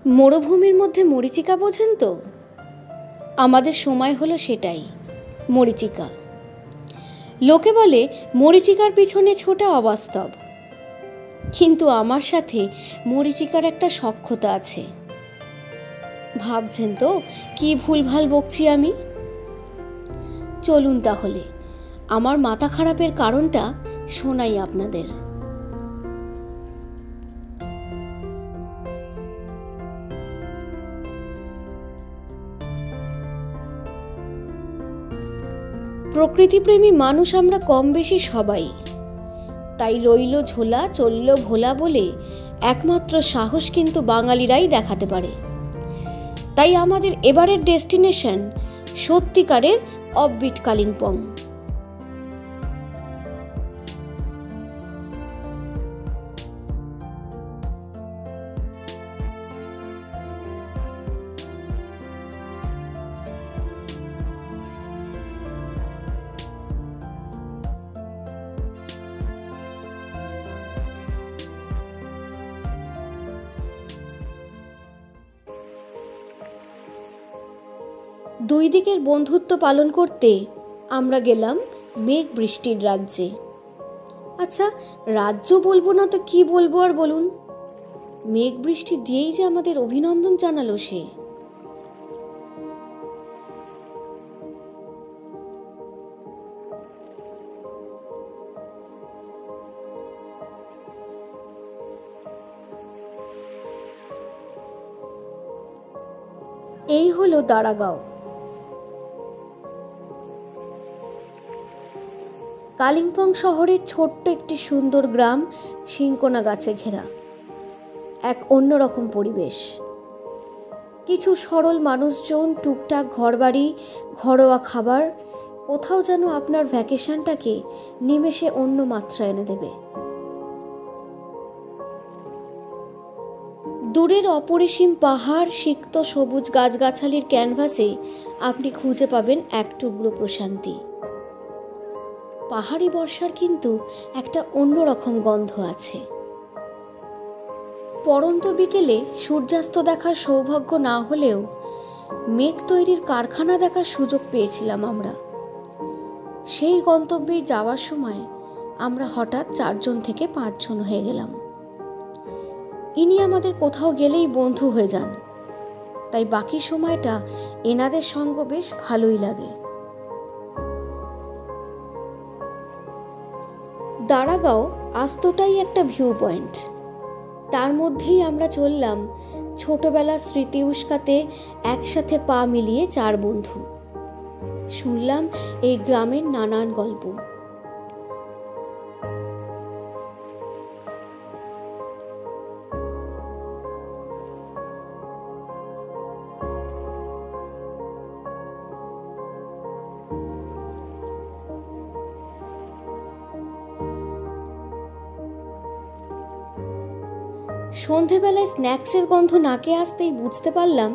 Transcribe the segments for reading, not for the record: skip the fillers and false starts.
মরুভূমির মধ্যে মরীচিকা বোঝেন তো? আমাদের সময় হলো সেটাই, মরীচিকা। লোকে বলে মরীচিকার পিছনে ছোটা অবাস্তব, কিন্তু আমার সাথে মরীচিকার একটা সখ্যতা আছে। ভাবছেন তো কি ভুলভাল বকছি আমি? চলুন তাহলে আমার মাথা খারাপের কারণটা শোনাই আপনাদের। প্রকৃতিপ্রেমী মানুষ আমরা কম বেশি সবাই, তাই রইল ঝোলা চলল ভোলা বলে একমাত্র সাহস কিন্তু বাঙালিরাই দেখাতে পারে। তাই আমাদের এবারের ডেস্টিনেশন সত্যিকারের অফবিট কালিম্পং। দুই দিকের বন্ধুত্ব পালন করতে আমরা গেলাম মেঘ বৃষ্টির রাজ্যে। আচ্ছা, রাজ্য বলবো না তো কি বলবো আর বলুন? মেঘ বৃষ্টি দিয়েই যে আমাদের অভিনন্দন জানালো সে। এই হলো দারাগাঁও। কালিম্পং শহরের ছোট্ট একটি সুন্দর গ্রাম, সিংকোনা গাছে ঘেরা, এক অন্যরকম পরিবেশ। কিছু সরল মানুষজন, টুকটাক ঘরবাড়ি, ঘরোয়া খাবার, কোথাও যেন আপনার ভ্যাকেশনটাকে নিমেষে অন্য মাত্রা এনে দেবে। দূরের অপরিসীম পাহাড়, সিক্ত সবুজ গাছগাছালির ক্যানভাসে আপনি খুঁজে পাবেন এক টুকরো প্রশান্তি। পাহাড়ি বর্ষার কিন্তু একটা অন্যরকম গন্ধ আছে। পড়ন্ত বিকেলে সূর্যাস্ত দেখার সৌভাগ্য না হলেও মেঘ তৈরির কারখানা দেখার সুযোগ পেয়েছিলাম আমরা। সেই গন্তব্যে যাওয়ার সময় আমরা হঠাৎ 4 জন থেকে 5 জন হয়ে গেলাম। ইনি আমাদের কোথাও গেলেই বন্ধু হয়ে যান, তাই বাকি সময়টা এনাদের সঙ্গ বেশ ভালোই লাগে। দারাগাঁও আস্তটাই একটা ভিউ পয়েন্ট। তার মধ্যেই আমরা চললাম ছোটবেলার স্মৃতি উস্কাতে একসাথে পা মিলিয়ে 4 বন্ধু। শুনলাম এই গ্রামের নানান গল্প। সন্ধেবেলায় স্ন্যাক্সের গন্ধ নাকে আসতেই বুঝতে পারলাম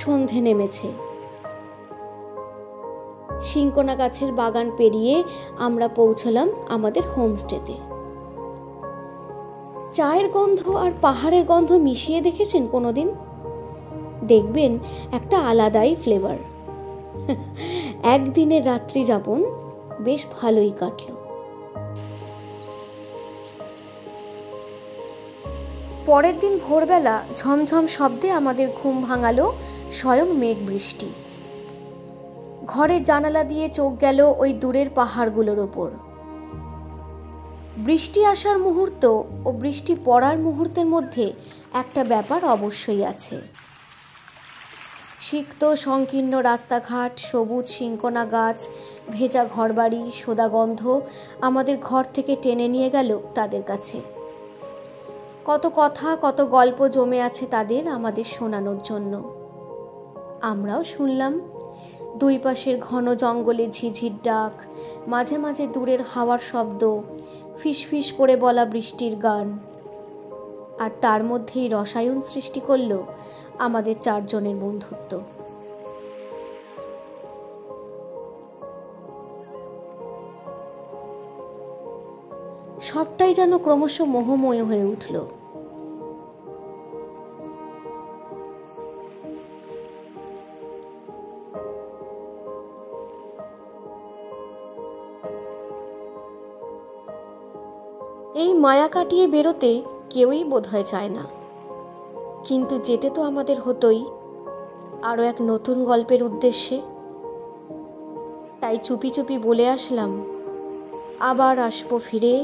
সন্ধে নেমেছে। সিংকোনা গাছের বাগান পেরিয়ে আমরা পৌঁছলাম আমাদের হোমস্টেতে। চায়ের গন্ধ আর পাহাড়ের গন্ধ মিশিয়ে দেখেছেন কোনোদিন? দেখবেন একটা আলাদাই ফ্লেভার। একদিনের রাত্রি যাপন বেশ ভালোই কাটল। পরের দিন ভোরবেলা ঝমঝম শব্দে আমাদের ঘুম ভাঙালো স্বয়ং মেঘ বৃষ্টি। ঘরের জানালা দিয়ে চোখ গেল ওই দূরের পাহাড়গুলোর ওপর। বৃষ্টি আসার মুহূর্ত ও বৃষ্টি পড়ার মুহূর্তের মধ্যে একটা ব্যাপার অবশ্যই আছে। সিক্ত সংকীর্ণ রাস্তাঘাট, সবুজ সিংকোনা গাছ, ভেজা ঘরবাড়ি, সোদা গন্ধ আমাদের ঘর থেকে টেনে নিয়ে গেল তাদের কাছে। কত কথা, কত গল্প জমে আছে তাদের আমাদের শোনানোর জন্য। আমরাও শুনলাম। দুই পাশের ঘন জঙ্গলে ঝিঝির ডাক, মাঝে মাঝে দূরের হাওয়ার শব্দ, ফিসফিস করে বলা বৃষ্টির গান। আর তার মধ্যেই রসায়ন সৃষ্টি করল আমাদের 4 জনের বন্ধুত্ব। সবটাই যেন ক্রমশ মোহময় হয়ে উঠল। এই মায়া কাটিয়ে বেরোতে কেউই বোধহয় চায় না, কিন্তু যেতে তো আমাদের হতোই আরও এক নতুন গল্পের উদ্দেশ্যে। তাই চুপি চুপি বলে আসলাম, আবার আসবো ফিরে,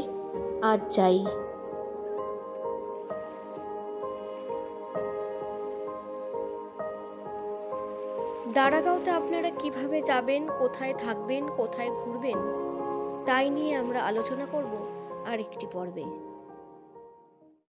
আজ যাই। দারাগাঁওতে আপনারা কিভাবে যাবেন, কোথায় থাকবেন, কোথায় ঘুরবেন, তাই নিয়ে আমরা আলোচনা করব আরেকটি পর্বে।